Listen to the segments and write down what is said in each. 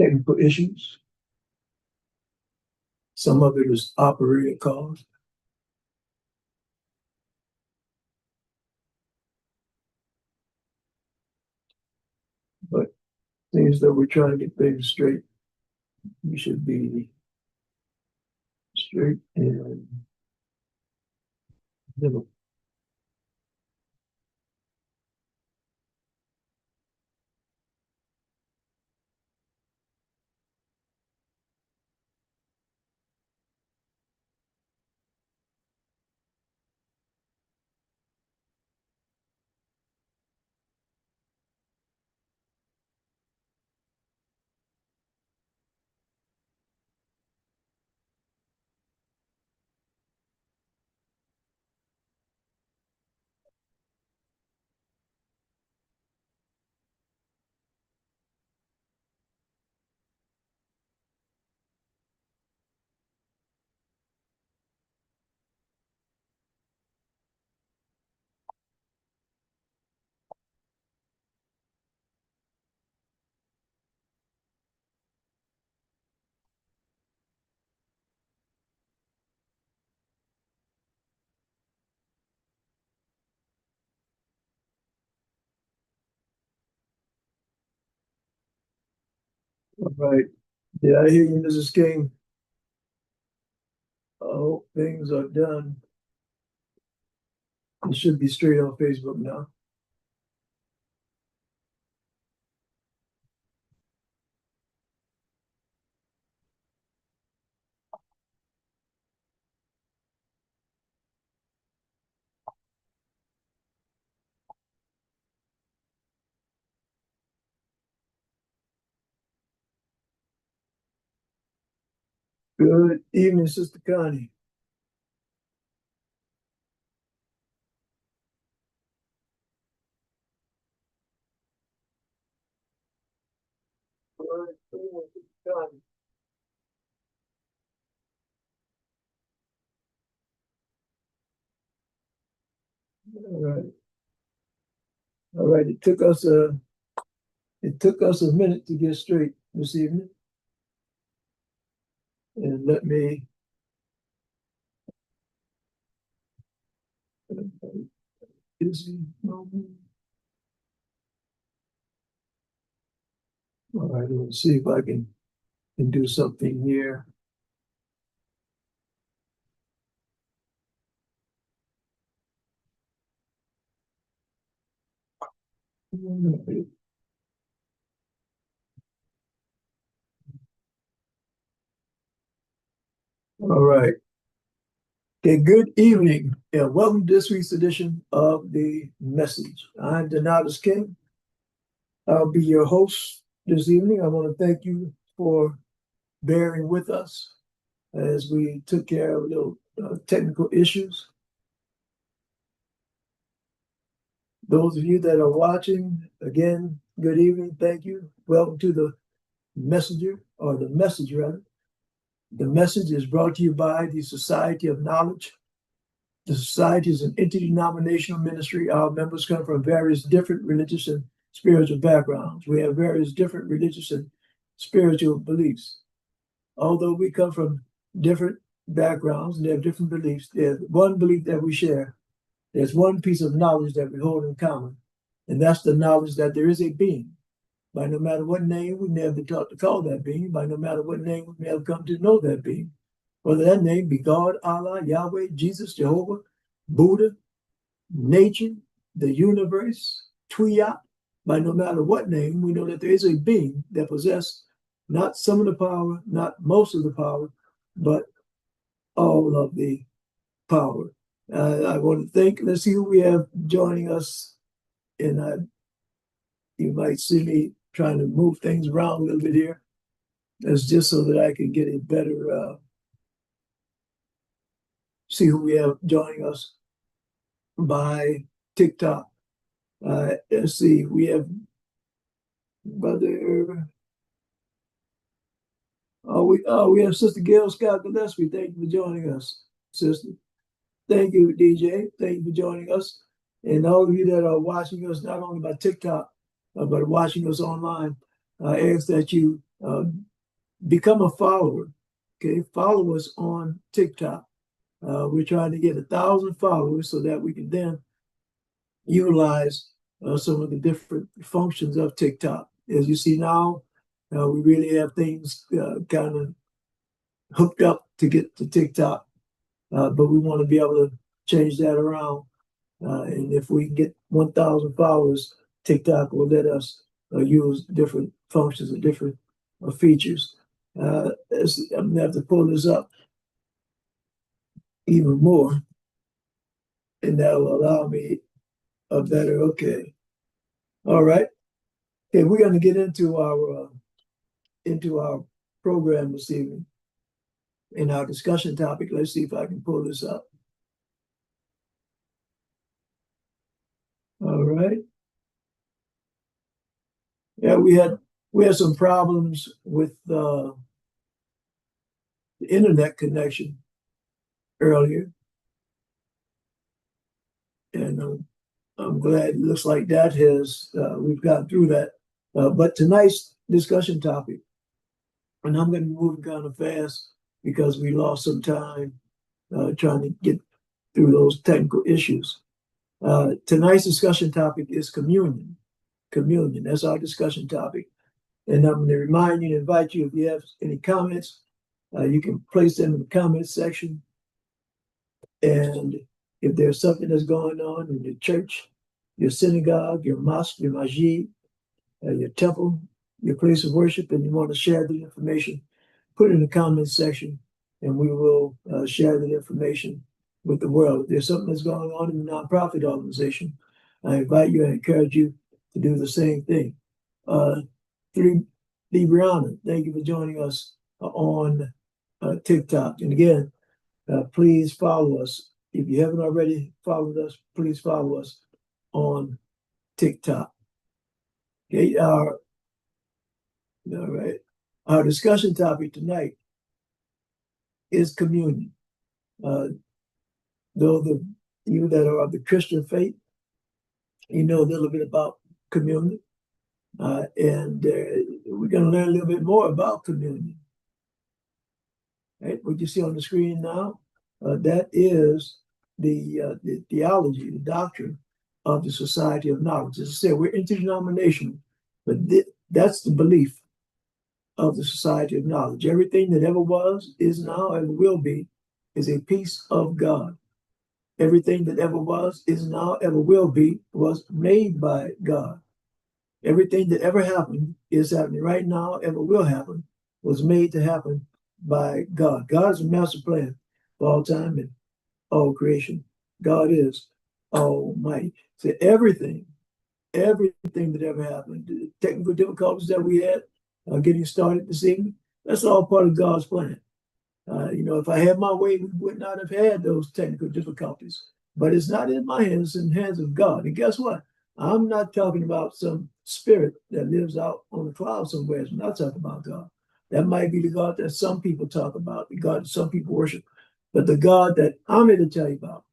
Technical issues. Some of it was operator caused, but things that we're trying to get things straight. We should be straight and middle. All right. Yeah, I hear you, Mrs. King. I hope things are done. It should be straight on Facebook now. Good evening, Sister Connie. All right, Sister Connie. All right. All right. It took us a minute to get straight this evening. And let me busy moment. All right, let's see if I can do something here. All right. Okay, good evening and welcome to this week's edition of The Message. I'm Donatus King. I'll be your host this evening. I want to thank you for bearing with us as we took care of little technical issues. Those of you that are watching, again, good evening. Thank you. Welcome to The Messenger, or The Message, rather. The Message is brought to you by the Society of Knowledge. The Society is an interdenominational ministry. Our members come from various different religious and spiritual backgrounds. We have various different religious and spiritual beliefs. Although we come from different backgrounds and have different beliefs, there's one belief that we share. There's one piece of knowledge that we hold in common, and that's the knowledge that there is a being. By no matter what name we may have been taught to call that being, by no matter what name we may have come to know that being, whether that name be God, Allah, Yahweh, Jesus, Jehovah, Buddha, nature, the universe, Tuyat, by no matter what name, we know that there is a being that possesses not some of the power, not most of the power, but all of the power. I want to thank, let's see who we have joining us. And you might see me trying to move things around a little bit here. That's just so that I can get a better, see who we have joining us by TikTok. Let's see, we have Brother, we have Sister Gail Scott Gillespie. Thank you for joining us, Sister. Thank you, DJ. Thank you for joining us. And all of you that are watching us, not only by TikTok, but watching us online, I ask that you become a follower. Okay, follow us on TikTok. We're trying to get 1,000 followers so that we can then utilize some of the different functions of TikTok. As you see now, we really have things kind of hooked up to get to TikTok, but we want to be able to change that around. And if we can get 1,000 followers, TikTok will let us use different functions and different features. I'm going to have to pull this up even more, and that will allow me a better, okay. All right. Okay, we're going to get into our program this evening. In our discussion topic, let's see if I can pull this up. All right. Yeah, we had some problems with the internet connection earlier, and I'm glad it looks like that has we've gotten through that. But tonight's discussion topic, and I'm going to move kind of fast because we lost some time trying to get through those technical issues. Tonight's discussion topic is communion. Communion, that's our discussion topic. And I'm going to remind you and invite you, if you have any comments, you can place them in the comments section. And if there's something that's going on in your church, your synagogue, your mosque, your masjid, your temple, your place of worship, and you want to share the information, put it in the comments section, and we will share the information with the world. If there's something that's going on in the nonprofit organization, I invite you and encourage you to do the same thing. Brianna, thank you for joining us on TikTok. And again, please follow us. If you haven't already followed us, please follow us on TikTok. Okay, all right. Our discussion topic tonight is communion. Though you that are of the Christian faith, you know a little bit about communion. And we're going to learn a little bit more about communion. Right? What you see on the screen now, that is the theology, the doctrine of the Society of Knowledge. As I said, we're interdenominational, but that's the belief of the Society of Knowledge. Everything that ever was, is now, and will be, is a piece of God. Everything that ever was, is now, ever will be, was made by God. Everything that ever happened, is happening right now, ever will happen, was made to happen by God. God is a master plan for all time and all creation. God is almighty. So everything that ever happened, the technical difficulties that we had getting started this evening, that's all part of God's plan. If I had my way, we would not have had those technical difficulties. But it's not in my hands, it's in the hands of God. And guess what? I'm not talking about some spirit that lives out on the cloud somewhere. I'm not talking about God. That might be the God that some people talk about, the God that some people worship. But the God that I'm here to tell you about,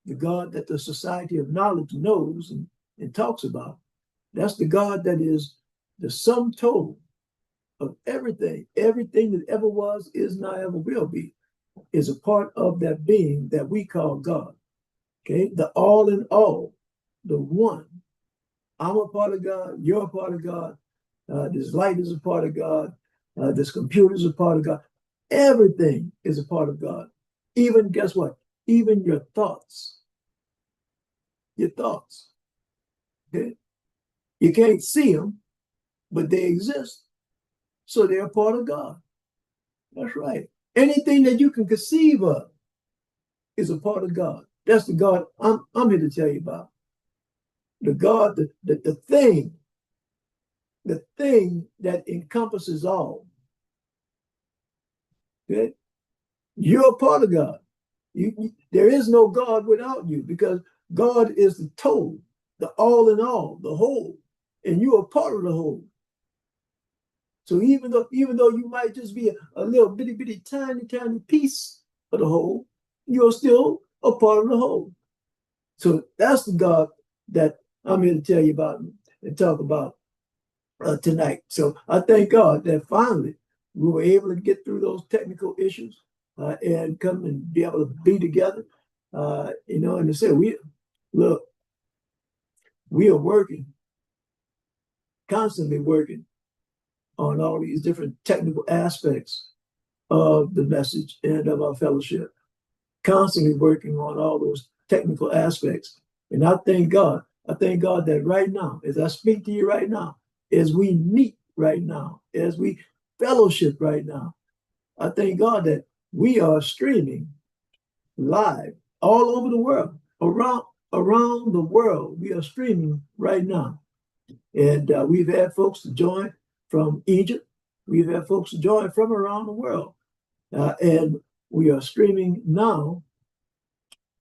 the God that the Society of Knowledge knows and talks about, that's the God that is the sum total of everything. Everything that ever was, is now, ever will be, is a part of that being that we call God. Okay? The all in all, the one. I'm a part of God, you're a part of God, this light is a part of God, this computer is a part of God. Everything is a part of God. Even, guess what? Even your thoughts. Your thoughts. Okay? You can't see them, but they exist. So they're a part of God. That's right. Anything that you can conceive of is a part of God. That's the God I'm here to tell you about. The God, the thing that encompasses all. Okay? You're a part of God. There is no God without you, because God is the total, the all in all, the whole, and you are part of the whole. So even though you might just be a little bitty tiny piece of the whole, you're still a part of the whole. So that's the God that I'm here to tell you about and talk about tonight. So I thank God that finally we were able to get through those technical issues and come and be able to be together. And to say we are working, constantly working on all these different technical aspects of the message and of our fellowship, constantly working on all those technical aspects. And I thank God. I thank God that right now, as I speak to you right now, as we meet right now, as we fellowship right now, I thank God that we are streaming live all over the world, around the world. We are streaming right now. And we've had folks to join from Egypt. We've had folks to join from around the world. And we are streaming now.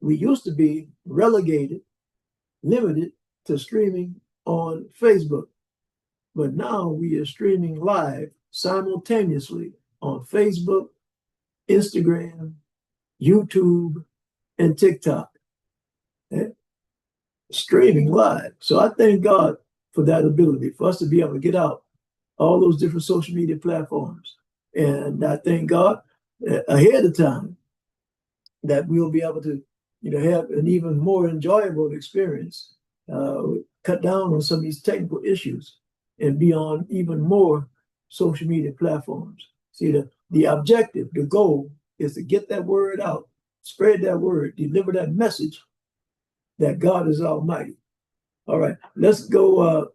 We used to be relegated, limited to streaming on Facebook. But now we are streaming live simultaneously on Facebook, Instagram, YouTube, and TikTok. Streaming live. So I thank God for that ability, for us to be able to get out all those different social media platforms. And I thank God ahead of time that we'll be able to, have an even more enjoyable experience, cut down on some of these technical issues, and be on even more social media platforms. See, the objective, the goal is to get that word out, spread that word, deliver that message that God is Almighty. All right, let's go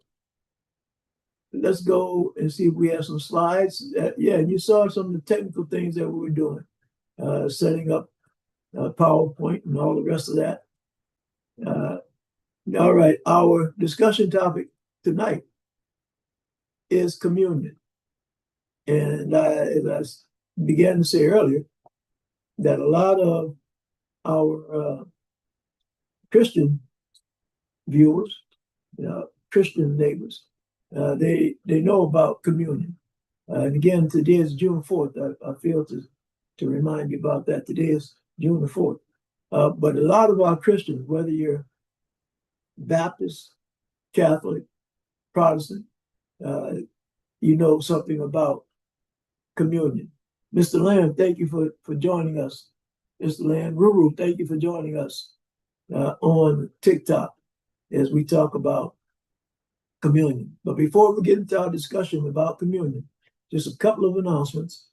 and see if we have some slides. And you saw some of the technical things that we were doing, setting up PowerPoint and all the rest of that. All right, our discussion topic tonight is communion. And as I began to say earlier, that a lot of our Christian viewers, Christian neighbors, they know about communion. And again, today is June 4th. I feel to remind you about that. Today is June the 4th. But a lot of our Christians, whether you're Baptist, Catholic, Protestant, you know something about communion. Mr. Lamb, thank you for joining us. Mr. Lamb, Ruru, thank you for joining us on TikTok as we talk about communion. But before we get into our discussion about communion, just a couple of announcements.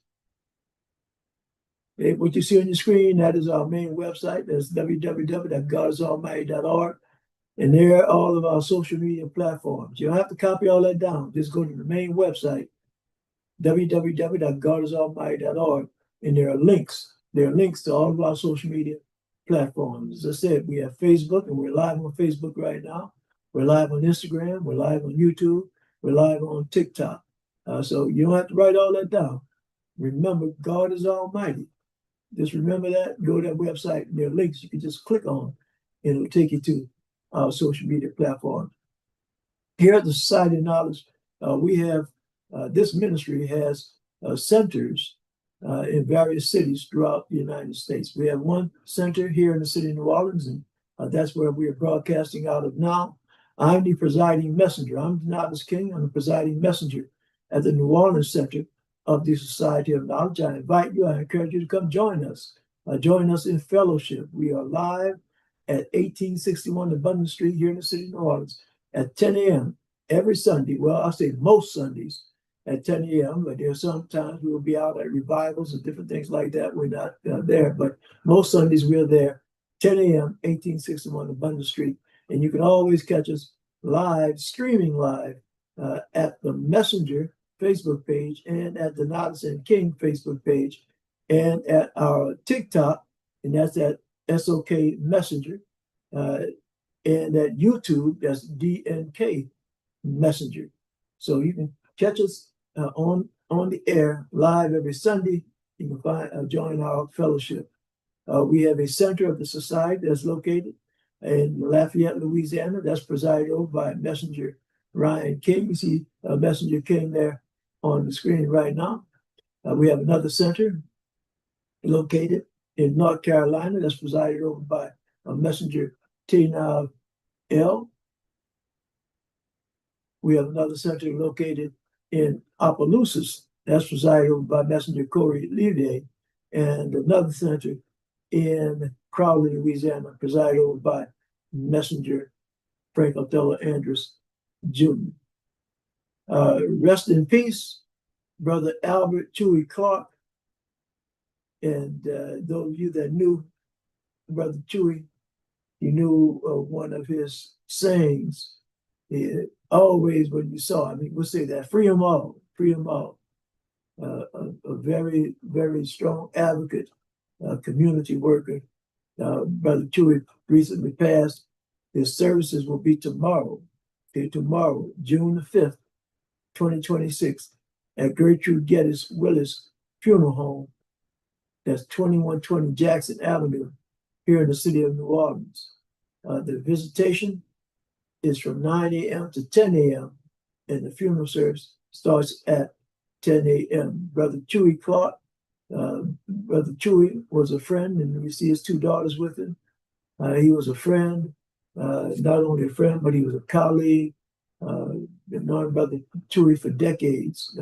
What you see on your screen, that is our main website. That's www.godisalmighty.org. And there are all of our social media platforms. You don't have to copy all that down. Just go to the main website, www.godisalmighty.org. And there are links. There are links to all of our social media platforms. As I said, we have Facebook, and we're live on Facebook right now. We're live on Instagram. We're live on YouTube. We're live on TikTok. So you don't have to write all that down. Remember, God is Almighty. Just remember that. Go to that website, and there are links you can just click on, and it'll take you to our social media platforms. Here at the Society of Knowledge, we have this ministry has centers in various cities throughout the United States. We have one center here in the city of New Orleans, and that's where we are broadcasting out of now. I'm the presiding messenger. I'm Donatus King. I'm the presiding messenger at the New Orleans Center of the Society of Knowledge. I invite you, I encourage you to come join us. Join us in fellowship. We are live at 1861 Abundant Street here in the city of New Orleans at 10 a.m. every Sunday. Well, I say most Sundays at 10 a.m., but there are sometimes we will be out at revivals and different things like that. We're not there, but most Sundays we're there, 10 a.m., 1861 Abundant Street. And you can always catch us live, streaming live at the Messenger Facebook page and at the Donatus and King Facebook page and at our TikTok, and that's at SOK Messenger, and at YouTube, that's DNK Messenger. So you can catch us on the air live every Sunday. You can join our fellowship. We have a center of the society that's located in Lafayette, Louisiana. That's presided over by Messenger Ryan King. You see Messenger King there on the screen right now. We have another center located in North Carolina that's presided over by Messenger Tina L. We have another center located in Opelousas. That's presided over by Messenger Corey Levier, and another center in Crowley, Louisiana, presided over by Messenger Frank Othello Andrews Jr. Rest in peace, Brother Albert Chewy Clark. And those of you that knew Brother Chewy, you knew one of his sayings. Always when you saw him, he would say that, free them all, free them all. A very, very strong advocate, community worker. Brother Chewy recently passed. His services will be tomorrow, tomorrow, June the 5th, 2026, at Gertrude Geddes Willis Funeral Home. That's 2120 Jackson Avenue, here in the city of New Orleans. The visitation is from 9 a.m. to 10 a.m. and the funeral service starts at 10 a.m. Brother Chewy Clark, Brother Chewy was a friend, and we see his two daughters with him. He was a friend, not only a friend, but he was a colleague. Been known Brother Chewy for decades,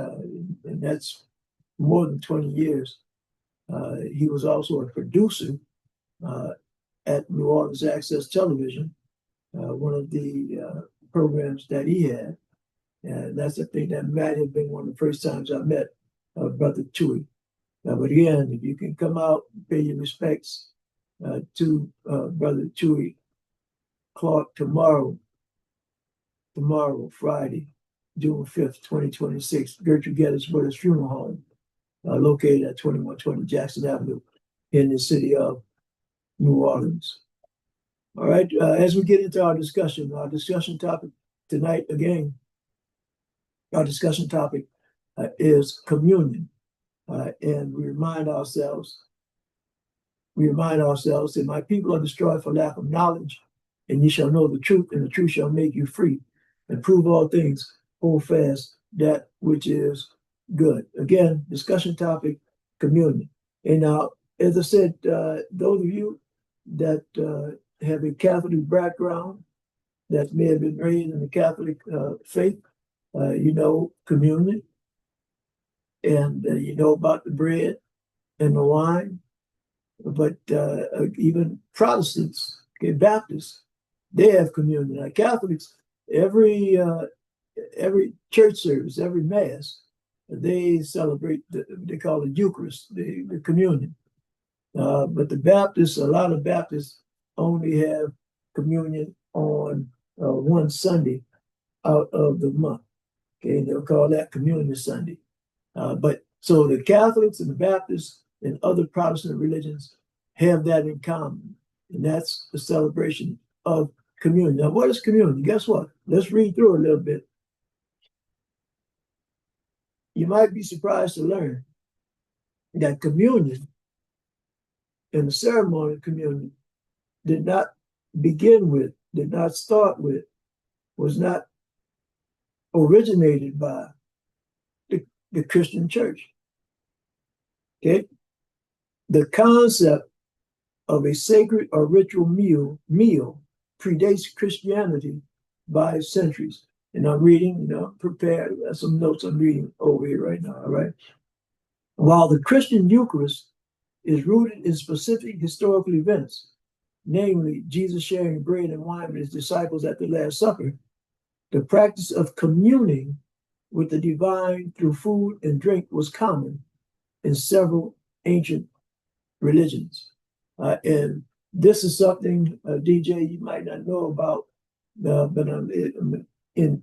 and that's more than 20 years. He was also a producer at New Orleans Access Television, one of the programs that he had. And that's the thing that might have been one of the first times I met Brother Chewy. But again, if you can come out, pay your respects to Brother Chewy Clark tomorrow, Friday, June 5th, 2026, Gertrude Geddes Willis Funeral Home, located at 2120 Jackson Avenue in the city of New Orleans. All right, as we get into our discussion topic tonight, again, our discussion topic is communion. And we remind ourselves that my people are destroyed for lack of knowledge, and ye shall know the truth, and the truth shall make you free, and prove all things, hold fast that which is good. Again, discussion topic, communion. And now, as I said, those of you that have a Catholic background, that may have been raised in the Catholic faith, you know communion, and you know about the bread and the wine. But even Protestants, okay, Baptists, they have communion. Now, Catholics, every church service, every mass, they celebrate, they call it Eucharist, the communion. But the Baptists, a lot of Baptists only have communion on one Sunday out of the month. Okay, and they'll call that Communion Sunday. But so the Catholics and the Baptists and other Protestant religions have that in common, and that's the celebration of communion. Now, what is communion? Guess what? Let's read through a little bit. You might be surprised to learn that communion and the ceremony of communion did not start with, was not originated by the Christian church. Okay? The concept of a sacred or ritual meal predates Christianity by centuries. And I'm reading, prepared some notes I'm reading over here right now, all right? While the Christian Eucharist is rooted in specific historical events, namely Jesus sharing bread and wine with his disciples at the Last Supper, the practice of communing with the divine through food and drink was common in several ancient religions. And this is something, DJ, you might not know about, but I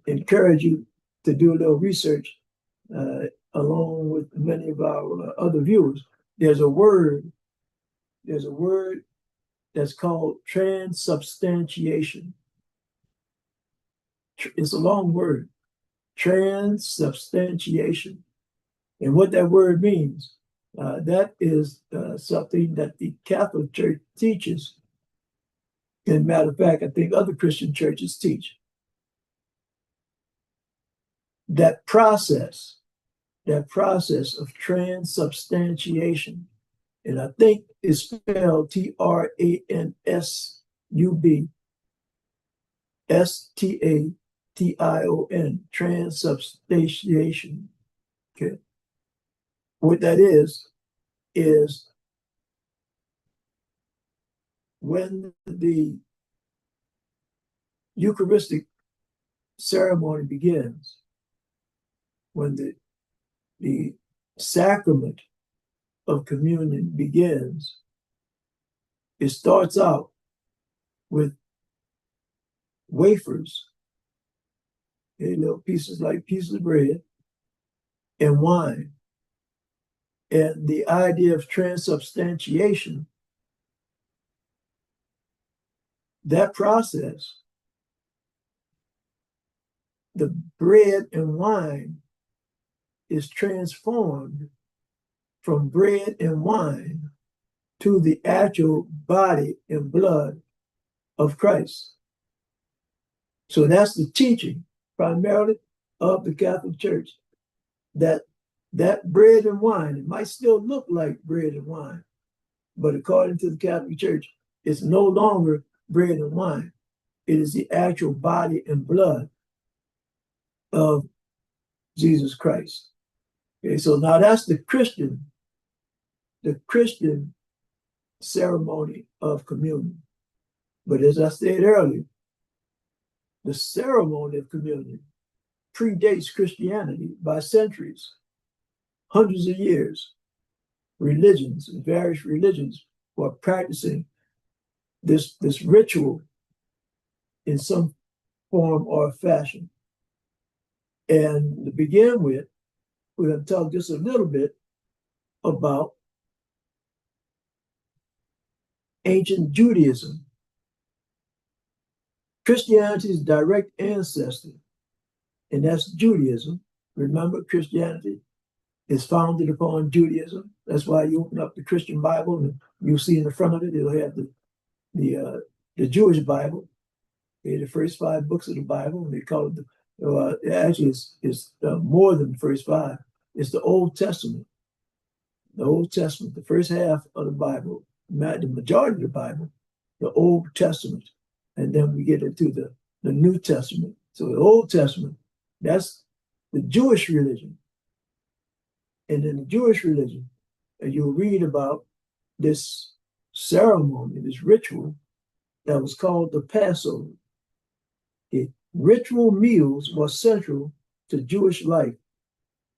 encourage you to do a little research along with many of our other viewers. There's a word that's called transubstantiation. It's a long word, transubstantiation. And what that word means, that is something that the Catholic Church teaches. And matter of fact, I think other Christian churches teach. That process of transubstantiation, and I think it's spelled TRANSUBSTANTIATION. T-I-O-N, transubstantiation. Okay. What that is when the Eucharistic ceremony begins, when the sacrament of communion begins, it starts out with wafers, little pieces like pieces of bread, and wine. And the idea of transubstantiation, that process, the bread and wine is transformed from bread and wine to the actual body and blood of Christ. So that's the teaching primarily of the Catholic Church, that bread and wine, it might still look like bread and wine, but according to the Catholic Church, it's no longer bread and wine. It is the actual body and blood of Jesus Christ. Okay, so now that's the Christian ceremony of communion. But as I said earlier, the ceremony of communion predates Christianity by centuries, hundreds of years. Religions, various religions, were practicing this ritual in some form or fashion. And to begin with, we're going to talk just a little bit about ancient Judaism. Christianity's direct ancestor, and that's Judaism. Remember, Christianity is founded upon Judaism. That's why you open up the Christian Bible and you'll see in the front of it, it'll have the Jewish Bible. The first 5 books of the Bible, and they call it actually it's more than the first 5. It's the Old Testament. The Old Testament, the first half of the Bible, the majority of the Bible, the Old Testament. And then we get into the New Testament. So the Old Testament, that's the Jewish religion. And in the Jewish religion, you'll read about this ceremony, this ritual that was called the Passover. The ritual meals were central to Jewish life.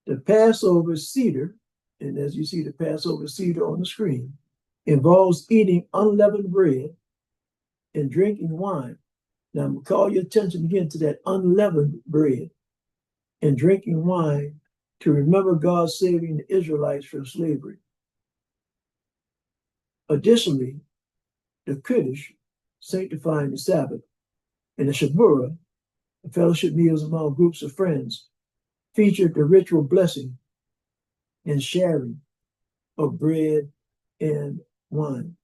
The Passover Seder, and as you see the Passover Seder on the screen, involves eating unleavened bread and drinking wine. Now I'm going to call your attention again to that unleavened bread and drinking wine to remember God saving the Israelites from slavery. Additionally, the Kiddush, sanctifying the Sabbath, and the Shabura, the fellowship meals among groups of friends, featured the ritual blessing and sharing of bread and wine.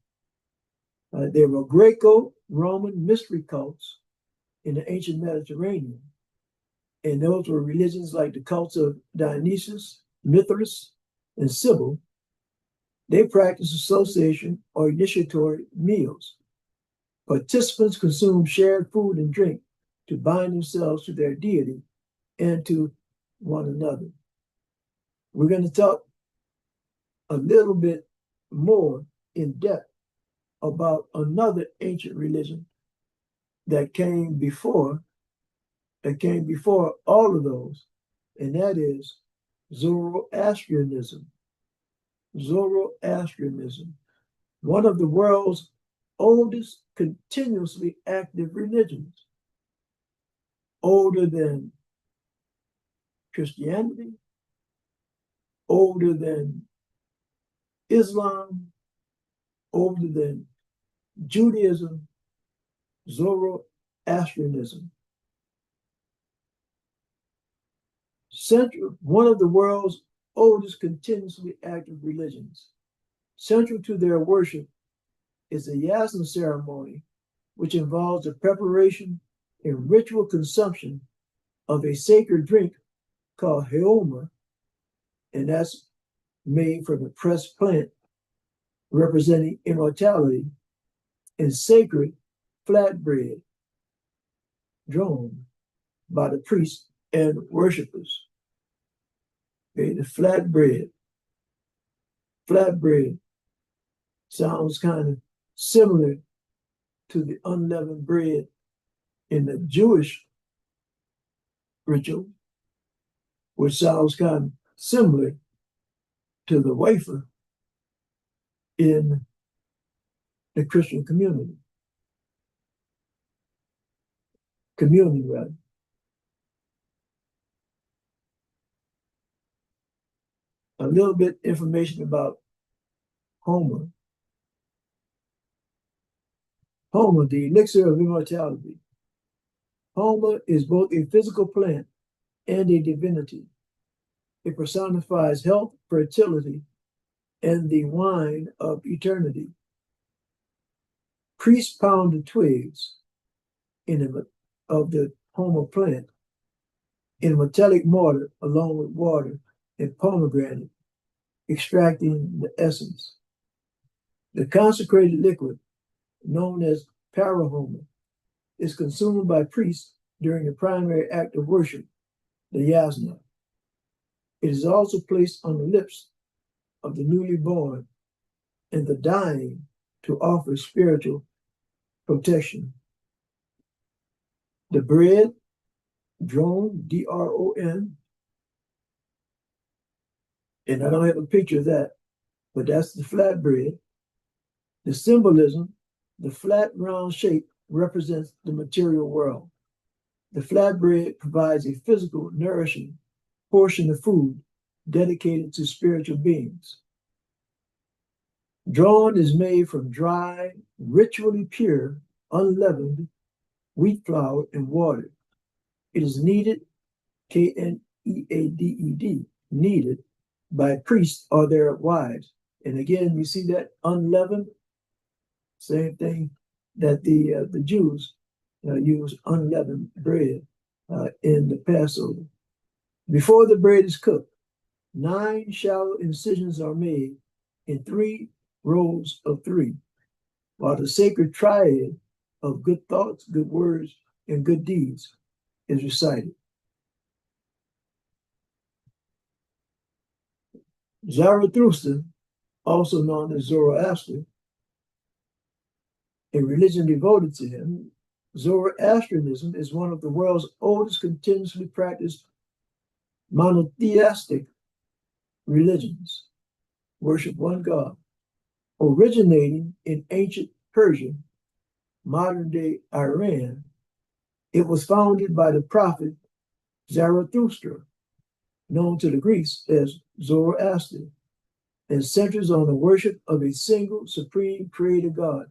There were Greco-Roman mystery cults in the ancient Mediterranean, and those were religions like the cults of Dionysus, Mithras, and Cybele. They practiced association or initiatory meals. Participants consumed shared food and drink to bind themselves to their deity and to one another. We're going to talk a little bit more in depth about another ancient religion that came before all of those, and that is Zoroastrianism. Zoroastrianism, one of the world's oldest continuously active religions, older than Christianity, older than Islam, older than Judaism, Zoroastrianism. One of the world's oldest continuously active religions. Central to their worship is the Yasna ceremony, which involves the preparation and ritual consumption of a sacred drink called heoma, and that's made from a pressed plant representing immortality, and sacred flatbread, drone. by the priests and worshipers. Okay, the flatbread. Flatbread sounds kind of similar to the unleavened bread in the Jewish ritual, which sounds kind of similar to the wafer in the Christian community. Communion, rather. A little bit information about Homer. Homer, the elixir of immortality. Homer is both a physical plant and a divinity. It personifies health, fertility, and the wine of eternity. Priests pound the twigs of the Homer plant in a metallic mortar along with water and pomegranate, extracting the essence. The consecrated liquid, known as parahomer, is consumed by priests during the primary act of worship, the yasna. It is also placed on the lips of the newly born and the dying to offer spiritual protection. The bread, dron, D-R-O-N, and I don't have a picture of that, but that's the flatbread. The symbolism, the flat round shape represents the material world. The flatbread provides a physical, nourishing portion of food dedicated to spiritual beings. Dron is made from dry, ritually pure, unleavened wheat flour and water. It is kneaded, K-N-E-A-D-E-D, kneaded by priests or their wives. And again, you see that unleavened, same thing that the Jews use unleavened bread in the Passover. Before the bread is cooked, 9 shallow incisions are made in 3 rows of 3, while the sacred triad of good thoughts, good words, and good deeds is recited. Zarathustra, also known as Zoroaster, a religion devoted to him, Zoroastrianism is one of the world's oldest continuously practiced monotheistic religions. Worship one God. Originating in ancient Persia, modern-day Iran, it was founded by the prophet Zarathustra, known to the Greeks as Zoroaster, and centers on the worship of a single supreme creator God,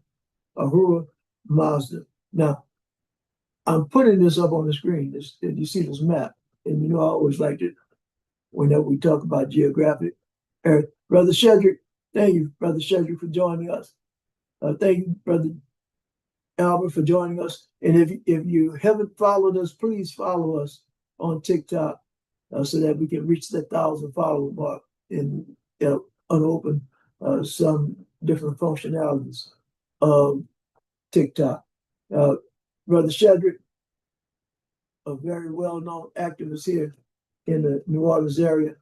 Ahura Mazda. Now, I'm putting this up on the screen. You see this map, and you know I always like it whenever we talk about geographic. Brother Shedrick, thank you, Brother Shedrick, for joining us. Thank you, Brother Albert, for joining us. And if you haven't followed us, please follow us on TikTok so that we can reach that 1,000 follower mark and unopen some different functionalities of TikTok. Brother Shedrick, a very well-known activist here in the New Orleans area.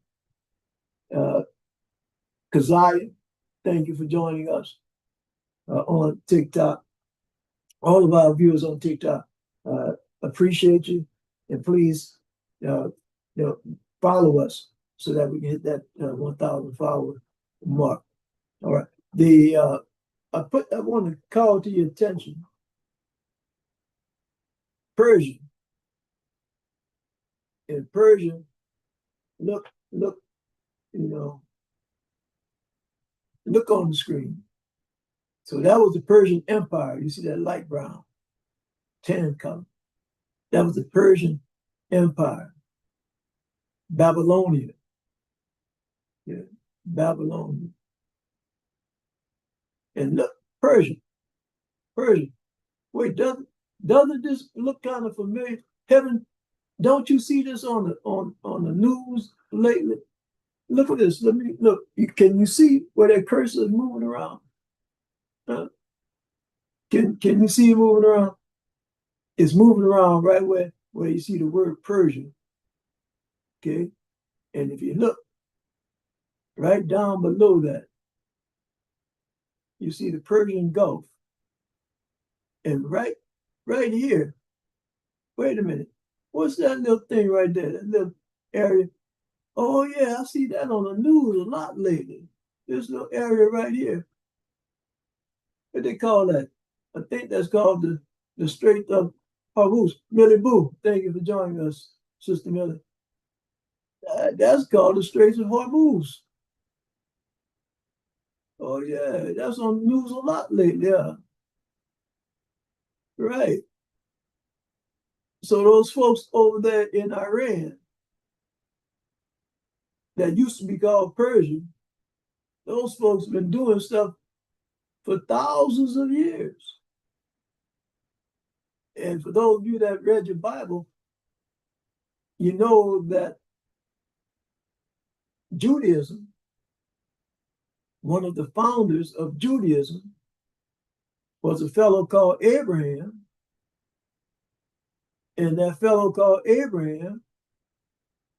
Keziah, thank you for joining us on TikTok. All of our viewers on TikTok, appreciate you, and please, follow us so that we can hit that 1,000 follower mark. All right. I want to call to your attention Persian. In Persian, look on the screen. So that was the Persian Empire. You see that light brown, tan color. That was the Persian Empire. Babylonia. Yeah, Babylonia. And look, Persian. Wait, doesn't this look kind of familiar? Heaven, don't you see this on the news lately? Look at this. Look. Can you see where that cursor is moving around? Can you see it moving around? It's moving around right where where you see the word Persia. Okay. And if you look right down below that, you see the Persian Gulf. And right here, wait a minute. What's that little thing right there? That little area. Oh yeah, I see that on the news a lot lately. This little area right here. What they call that? I think that's called the Strait of Hormuz. Millie Boo, thank you for joining us, Sister Millie. That's called the Straits of Hormuz. Oh yeah, that's on the news a lot lately. Yeah, right. So those folks over there in Iran that used to be called Persian, those folks have been doing stuff for thousands of years. And for those of you that read your Bible, you know that Judaism, one of the founders of Judaism, was a fellow called Abraham. And that fellow called Abraham,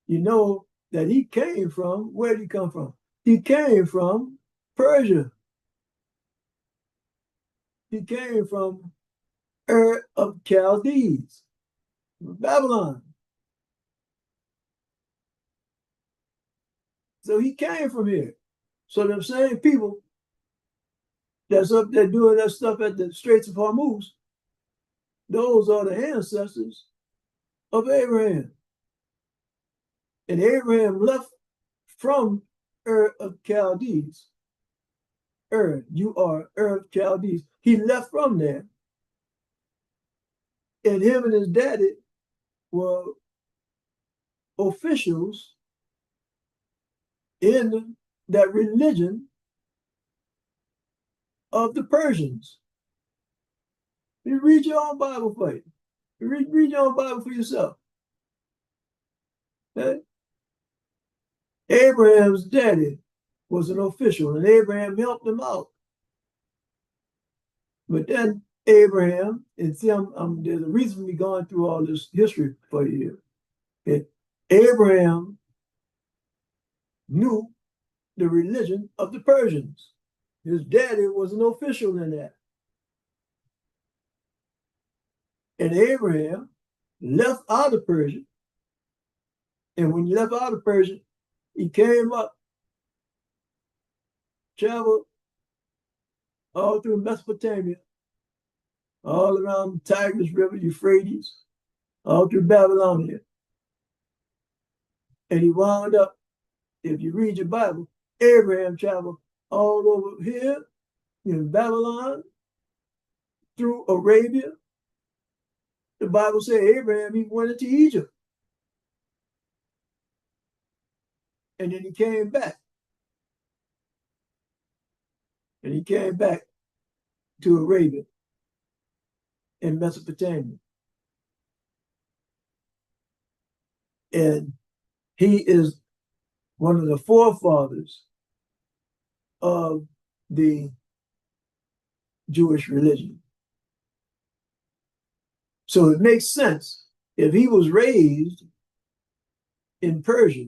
you know that he came from, where did he come from? He came from Persia. He came from Ur of Chaldees, Babylon. So he came from here. So them same people that's up there doing that stuff at the Straits of Hormuz, those are the ancestors of Abraham. And Abraham left from Ur of Chaldees. Ur of Chaldees. He left from there. And him and his daddy were officials in that religion of the Persians. You read your own Bible for you. Read your own Bible for yourself. Okay? Abraham's daddy was an official, and Abraham helped him out. But then Abraham, and see, there's a reason we're going through all this history for you. Okay? Abraham knew the religion of the Persians. His daddy was an official in that. And Abraham left out of Persia. And when he left out of Persia, he came up, traveled all through Mesopotamia, all around the Tigris River, Euphrates, all through Babylonia. And he wound up, if you read your Bible, Abraham traveled all over here in Babylon, through Arabia. The Bible says Abraham, he went into Egypt. And then he came back. And he came back to Arabia in Mesopotamia. And he is one of the forefathers of the Jewish religion. So it makes sense if he was raised in Persia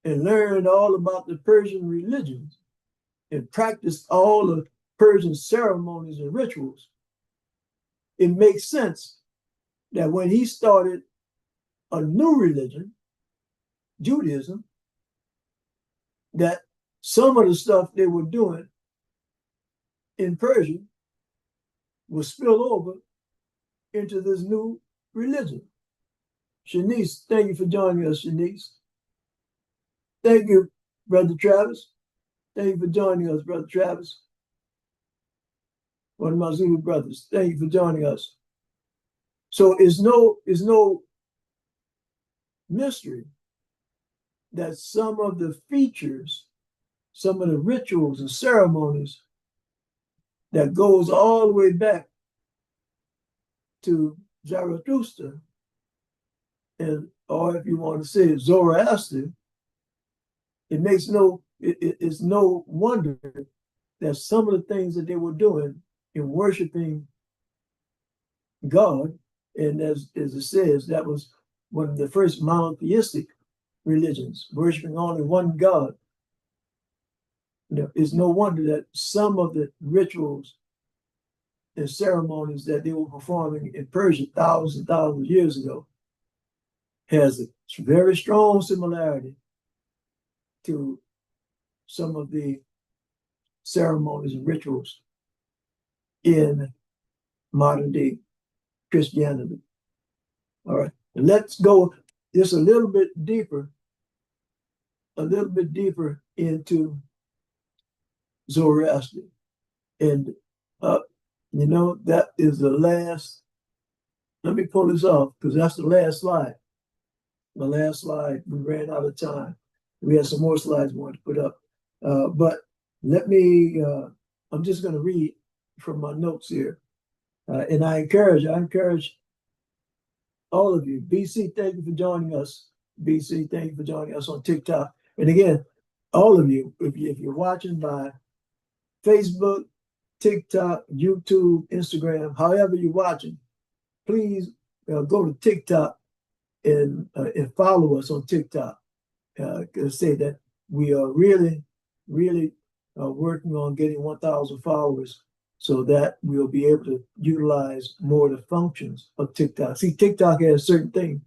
and learned all about the Persian religions and practiced all the Persian ceremonies and rituals, it makes sense that when he started a new religion, Judaism, that some of the stuff they were doing in Persia will spill over into this new religion. Shanice, thank you for joining us, Shanice. Thank you, Brother Travis. Thank you for joining us, Brother Travis. One of my Zulu brothers. Thank you for joining us. So it's no mystery that some of the features, some of the rituals and ceremonies that goes all the way back to Zarathustra, and or if you want to say Zoroaster, it's no wonder that some of the things that they were doing in worshiping God And as it says, that was one of the first monotheistic religions, worshiping only one God. It's no wonder that some of the rituals and ceremonies that they were performing in Persia thousands and thousands of years ago has a very strong similarity to some of the ceremonies and rituals in modern day Christianity. All right, and let's go just a little bit deeper into Zoroaster. And that is the last. Let me pull this off because that's the last slide. The last slide, we ran out of time. We had some more slides we wanted to put up. But let me, I'm just going to read from my notes here. And I encourage all of you. BC, thank you for joining us. BC, thank you for joining us on TikTok. And again, all of you, if you're watching by Facebook, TikTok, YouTube, Instagram, however you're watching, please go to TikTok and follow us on TikTok. Say that we are really working on getting 1,000 followers so that we'll be able to utilize more of the functions of TikTok. See, TikTok has certain things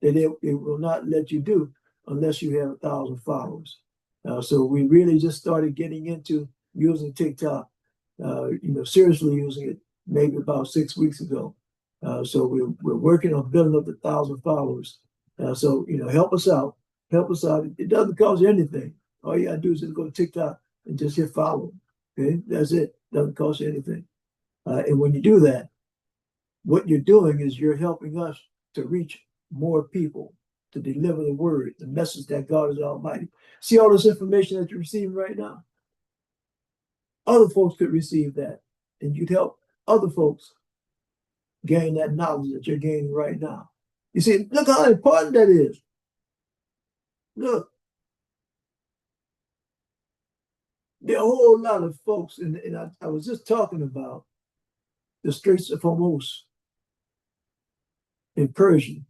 that it will not let you do unless you have 1,000 followers. So we really just started getting into using TikTok, seriously using it maybe about 6 weeks ago. So we're working on building up to 1,000 followers. So help us out. Help us out. It doesn't cost you anything. All you gotta do is just go to TikTok and just hit follow. Okay, that's it. Doesn't cost you anything. And when you do that, what you're doing is you're helping us to reach more people, to deliver the word, the message that God is Almighty. See all this information that you're receiving right now? Other folks could receive that, and you'd help other folks gain that knowledge that you're gaining right now. You see, look how important that is. Look, there are a whole lot of folks, and I was just talking about the Straits of Hormuz in Persia,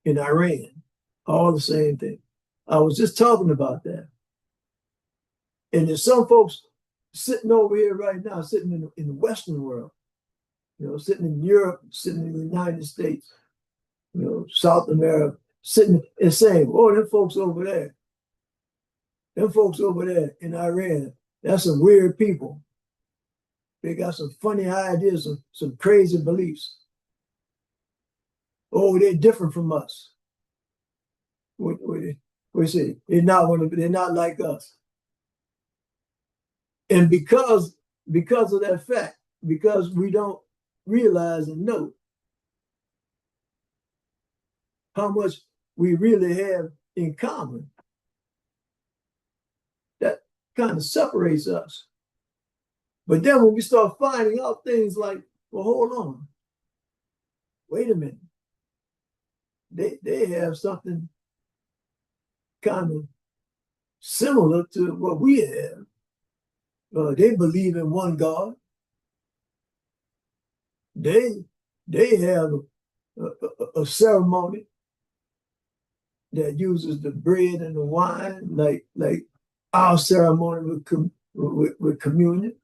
in Iran, all the same thing. I was just talking about that. And there's some folks sitting over here right now, sitting in the Western world, sitting in Europe, sitting in the United States, South America, sitting and saying, oh, them folks over there in Iran, that's some weird people. They got some funny ideas, some crazy beliefs. Oh, they're different from us. We say they're not like us. And because of that fact, because we don't realize and know how much we really have in common, that kind of separates us. But then when we start finding out things like, well, hold on, wait a minute, they have something kind of similar to what we have. They believe in one God. They have a ceremony that uses the bread and the wine, like our ceremony with communion.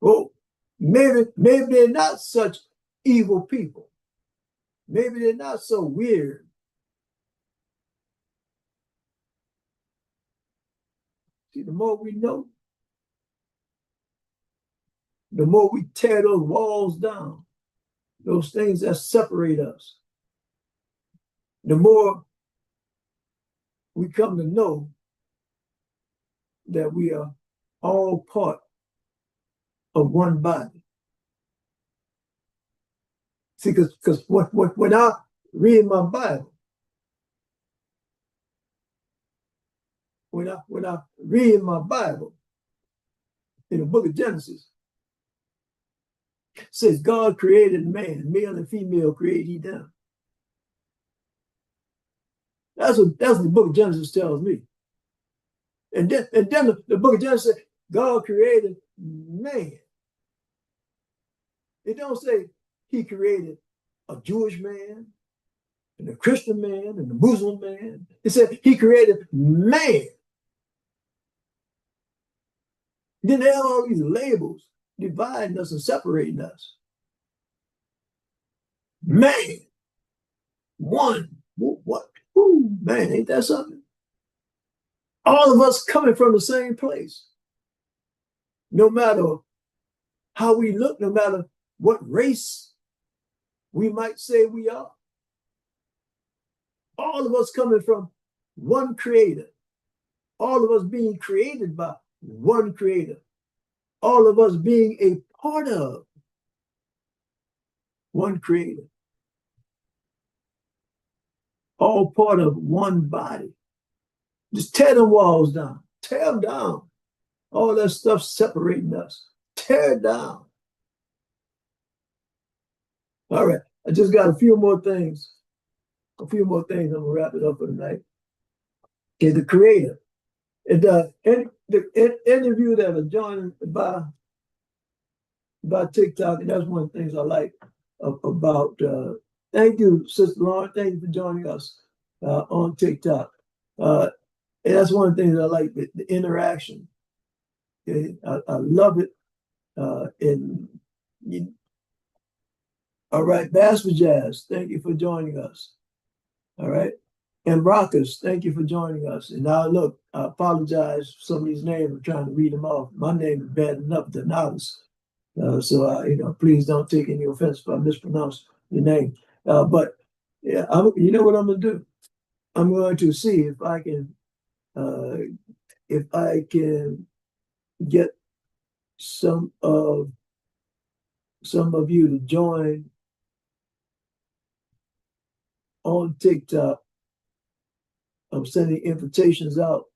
Oh, maybe they're not such evil people. Maybe they're not so weird. See, the more we know, the more we tear those walls down, those things that separate us, the more we come to know that we are all part of one body. See, because when I read my Bible, when I read my Bible in the book of Genesis, it says God created man, male and female created he them. That's what the book of Genesis tells me. And then the book of Genesis says God created man. It don't say he created a Jewish man and a Christian man and a Muslim man. It said he created man. Then they have all these labels dividing us and separating us. Man, one, what? Ooh, man, ain't that something? All of us coming from the same place. No matter how we look, no matter what race we might say we are. All of us coming from one creator. All of us being created by one creator. All of us being a part of one creator. All part of one body. Just tear them walls down. Tear them down. All that stuff separating us. Tear it down. All right. I just got a few more things. I'm going to wrap it up for tonight. Okay, the creator. And any of you that are joined by TikTok, and that's one of the things I like about. Thank you, Sister Lauren. Thank you for joining us on TikTok. And that's one of the things I like, the interaction. Okay? I love it. All right, Bass for Jazz, thank you for joining us. All right. And Rockers, thank you for joining us. And now look, I apologize for some of these names. I'm trying to read them off. My name is bad enough to novice. So please don't take any offense if I mispronounce your name. But yeah, you know what I'm gonna do? I'm going to see if I can get some of you to join on TikTok. I'm sending invitations out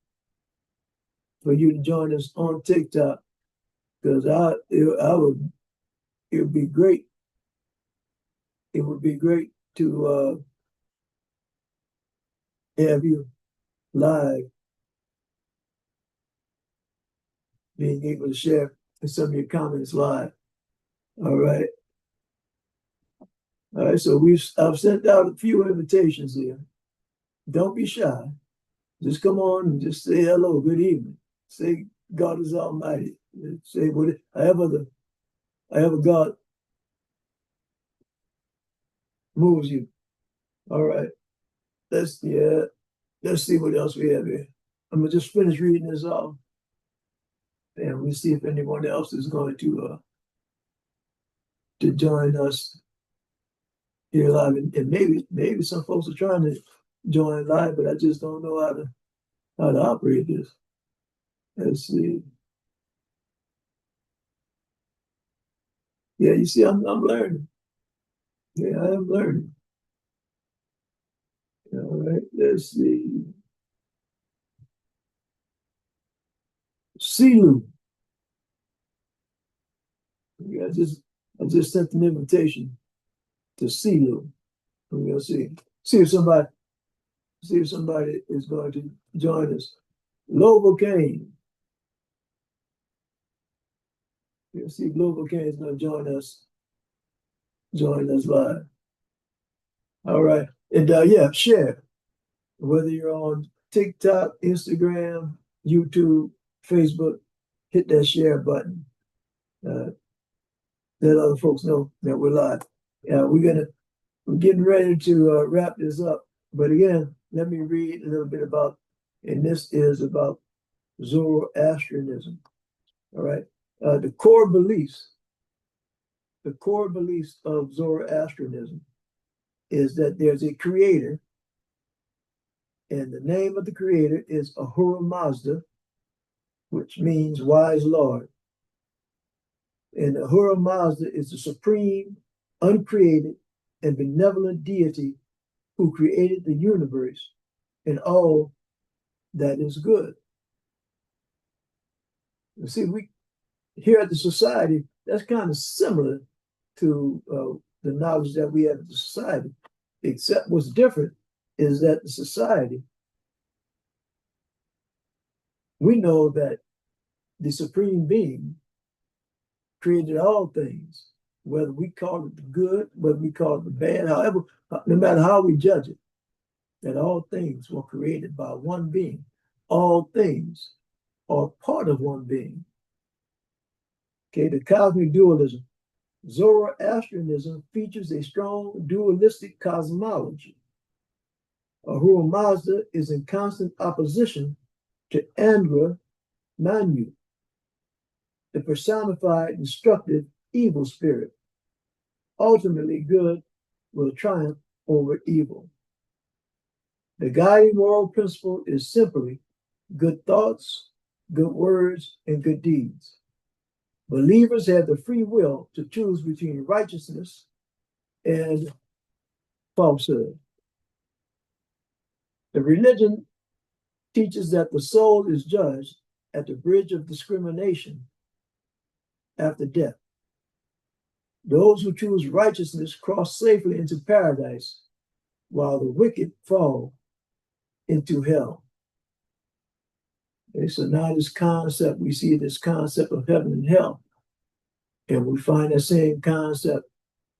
for you to join us on TikTok because it would be great. It would be great to have you live, being able to share some of your comments live. All right. All right. So I've sent out a few invitations here. Don't be shy. Just come on and just say hello, good evening. Say God is Almighty. Say however God moves you. All right. Let's see what else we have here. I'm gonna just finish reading this off, and we'll see if anyone else is going to join us here live. And maybe some folks are trying to join live, but I just don't know how to operate this. Let's see. Yeah, you see, I'm learning. Yeah, I am learning. All right, let's see. Silu. Yeah, I just sent an invitation to Silu. I'm gonna see if somebody is going to join us. Global Kane. You'll see Global Kane is going to join us live. All right. And share. Whether you're on TikTok, Instagram, YouTube, Facebook, hit that share button. Let other folks know that we're live. We're getting ready to wrap this up. But again, let me read a little bit about, and this is about Zoroastrianism. All right. The core beliefs of Zoroastrianism is that there's a creator, and the name of the creator is Ahura Mazda, which means wise Lord. And Ahura Mazda is the supreme, uncreated, and benevolent deity who created the universe and all that is good. You see, we here at the society, that's kind of similar to the knowledge that we have at the society, except what's different is that the society, we know that the supreme being created all things, whether we call it the good, whether we call it the bad, however, no matter how we judge it, that all things were created by one being. All things are part of one being. Okay, the cosmic dualism. Zoroastrianism features a strong dualistic cosmology. Ahura Mazda is in constant opposition to Andra Manu, the personified destructive evil spirit. Ultimately, good will triumph over evil. The guiding moral principle is simply good thoughts, good words, and good deeds. Believers have the free will to choose between righteousness and falsehood. The religion teaches that the soul is judged at the bridge of discrimination after death. Those who choose righteousness cross safely into paradise, while the wicked fall into hell. Okay, so now this concept, we see this concept of heaven and hell. And we find that same concept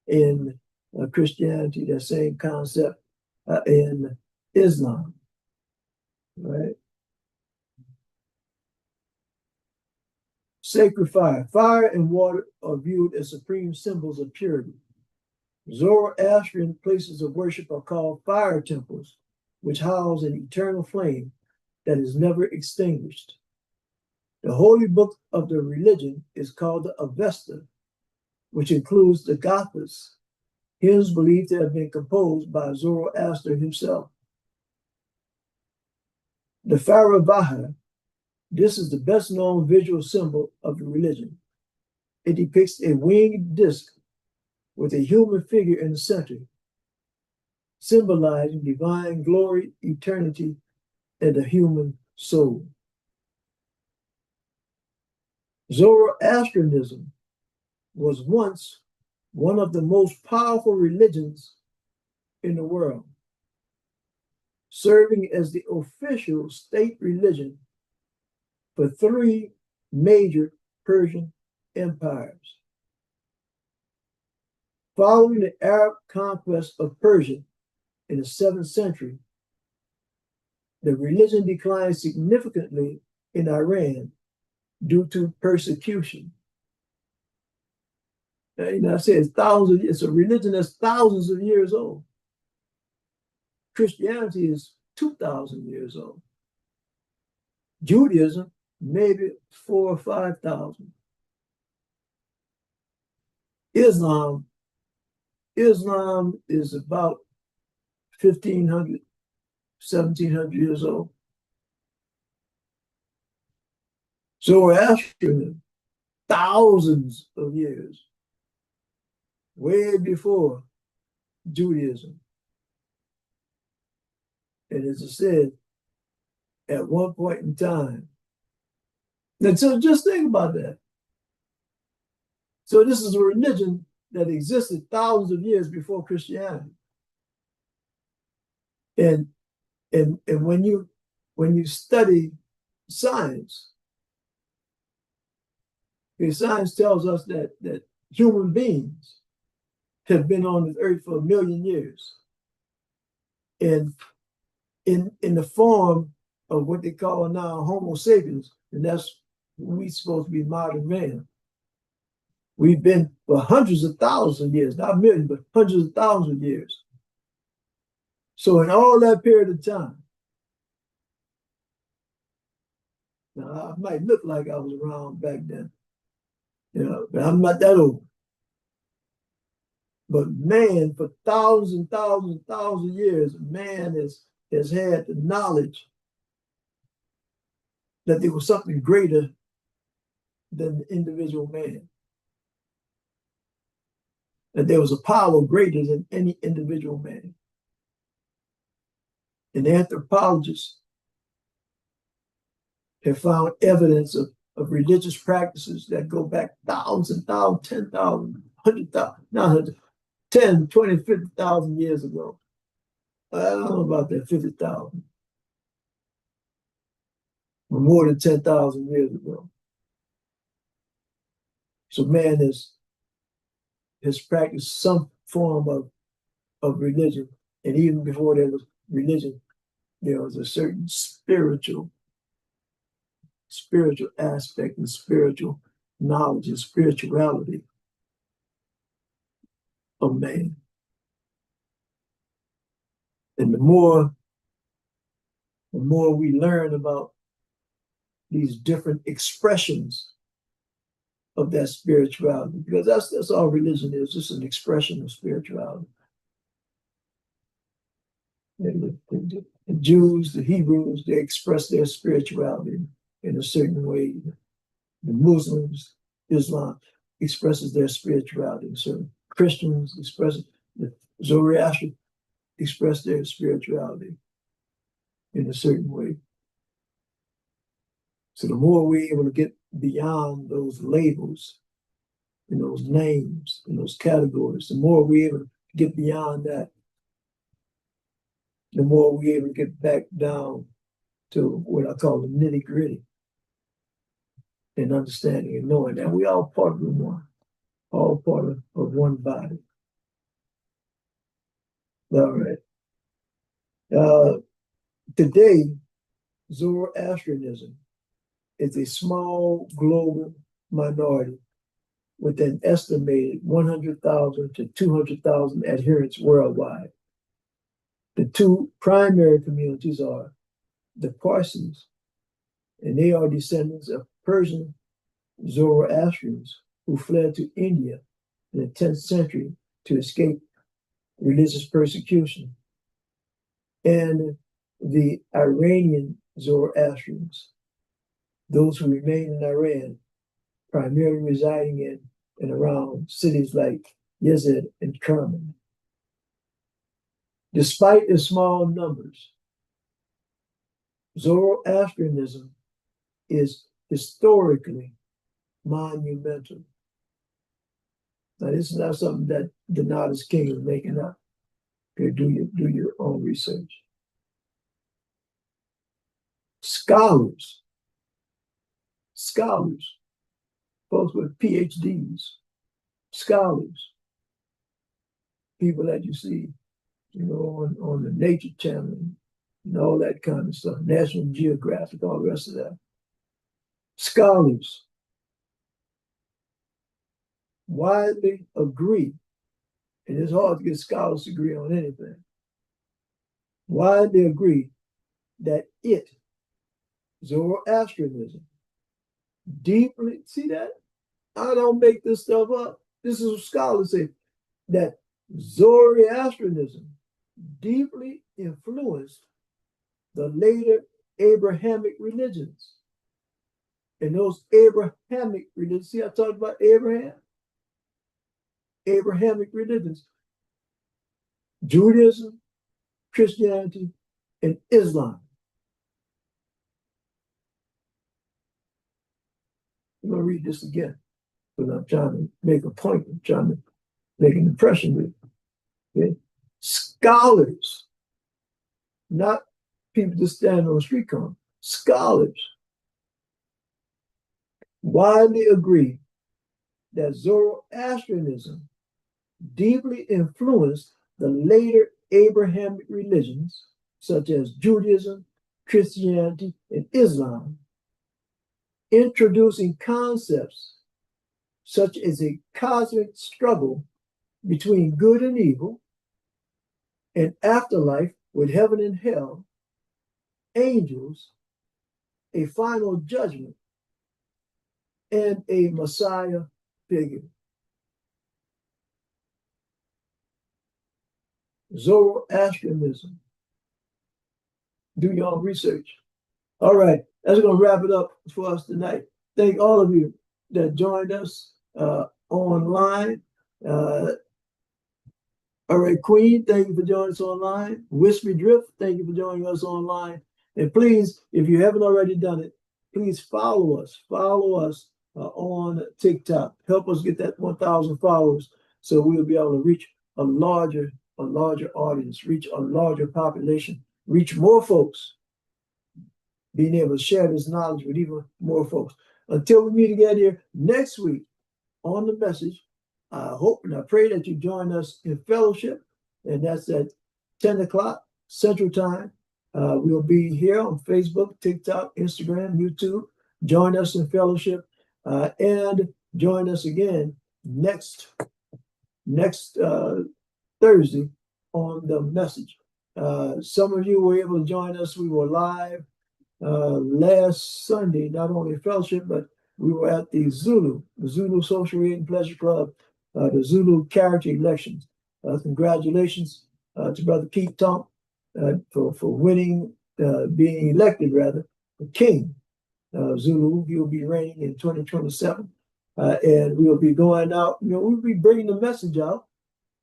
in Christianity, that same concept in Islam, right? Sacred fire. Fire and water are viewed as supreme symbols of purity. Zoroastrian places of worship are called fire temples, which house an eternal flame that is never extinguished. The holy book of the religion is called the Avesta, which includes the Gathas, hymns believed to have been composed by Zoroaster himself. The Faravaha, this is the best known visual symbol of the religion. It depicts a winged disc with a human figure in the center, symbolizing divine glory, eternity, and the human soul. Zoroastrianism was once one of the most powerful religions in the world, serving as the official state religion for three major Persian empires. Following the Arab conquest of Persia in the 7th century, the religion declined significantly in Iran due to persecution. I say it's a religion that's thousands of years old. Christianity is 2,000 years old. Judaism, maybe 4,000 or 5,000. Islam is about 1,500, 1,700 years old. Zoroastrianism, thousands of years, way before Judaism. And as I said, at one point in time. And so just think about that. So this is a religion that existed thousands of years before Christianity. And when you study science, science tells us that human beings have been on this earth for 1 million years. And in the form of what they call now Homo sapiens, and that's we supposed to be modern man. We've been for hundreds of thousands of years, not millions, but hundreds of thousands of years. So in all that period of time, now I might look like I was around back then, but I'm not that old. But man, for thousands and thousands and thousands of years, man has had the knowledge that there was something greater than the individual man. That there was a power greater than any individual man. And anthropologists have found evidence of religious practices that go back thousands and thousands, 10,000, 100,000, not 100, 10, 20, 50,000 years ago. I don't know about that, 50,000. But more than 10,000 years ago. So man has practiced some form of religion. And even before there was religion, there was a certain spiritual aspect and spiritual knowledge and spirituality of man. And the more we learn about these different expressions of that spirituality, because that's all religion is, just an expression of spirituality. The Jews, the Hebrews, they express their spirituality in a certain way. The Muslims, Islam expresses their spirituality. So Christians express, the Zoroastrian express their spirituality in a certain way. So the more we're able to get beyond those labels and those names and those categories, the more we're able to get beyond that, the more we're able to get back down to what I call the nitty gritty and understanding and knowing that we all part of the one, all part of one body. All right. Today, Zoroastrianism is a small global minority with an estimated 100,000 to 200,000 adherents worldwide. The two primary communities are the Parsis, and they are descendants of Persian Zoroastrians who fled to India in the 10th century to escape religious persecution, and the Iranian Zoroastrians, those who remain in Iran, primarily residing in and around cities like Yazd and Kerman. Despite its small numbers, Zoroastrianism is historically monumental. Now, this is not something that Donatus King is making up. Okay, do your own research. Scholars, folks with PhDs, scholars, people that you see, on the Nature Channel and all that kind of stuff, National Geographic, all the rest of that. Scholars widely agree, and it's hard to get scholars to agree on anything, widely agree that Zoroastrianism, deeply, see that? I don't make this stuff up. This is what scholars say, that Zoroastrianism deeply influenced the later Abrahamic religions. And those Abrahamic religions, see I talked about Abraham? Abrahamic religions, Judaism, Christianity, and Islam. I'm going to read this again because I'm trying to make a point. I'm trying to make an impression with you. Okay? Scholars, not people just standing on the street corner, scholars widely agree that Zoroastrianism deeply influenced the later Abrahamic religions, such as Judaism, Christianity, and Islam, introducing concepts such as a cosmic struggle between good and evil, an afterlife with heaven and hell, angels, a final judgment, and a Messiah figure. Zoroastrianism. Do your own research. All right, that's going to wrap it up for us tonight. Thank all of you that joined us online. All right, Queen, thank you for joining us online. Wispy Drift, thank you for joining us online. And please, if you haven't already done it, please follow us. Follow us on TikTok. Help us get that 1,000 followers so we'll be able to reach a larger audience, reach a larger population, reach more folks, being able to share this knowledge with even more folks. Until we meet again here next week on The Message, I hope and I pray that you join us in fellowship, and that's at 10 o'clock Central Time. We'll be here on Facebook, TikTok, Instagram, YouTube. Join us in fellowship, and join us again next Thursday on the message. Some of you were able to join us. We were live last Sunday, not only fellowship, but we were at the Zulu Social Reading Pleasure Club, the Zulu character elections. Congratulations to Brother Keith Tomp for winning, being elected rather, the king of Zulu. He'll be reigning in 2027. And we'll be going out, we'll be bringing the message out,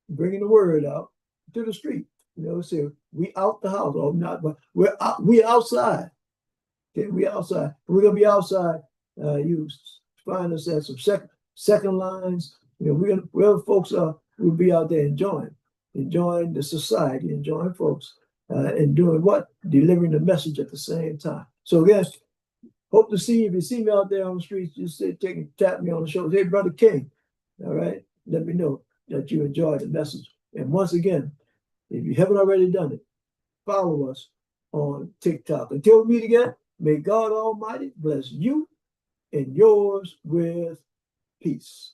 bringing the word out to the street. So we out the house, or not, but we outside. Okay, we outside. We're gonna be outside. You find us at some second lines. Wherever folks are, we'll be out there enjoying the society, enjoying folks, and doing what? Delivering the message at the same time. So again, hope to see you. If you see me out there on the streets, just tap me on the shoulder. Hey, Brother King. All right, let me know that you enjoyed the message. And once again, if you haven't already done it, follow us on TikTok. Until we meet again, may God Almighty bless you and yours with peace.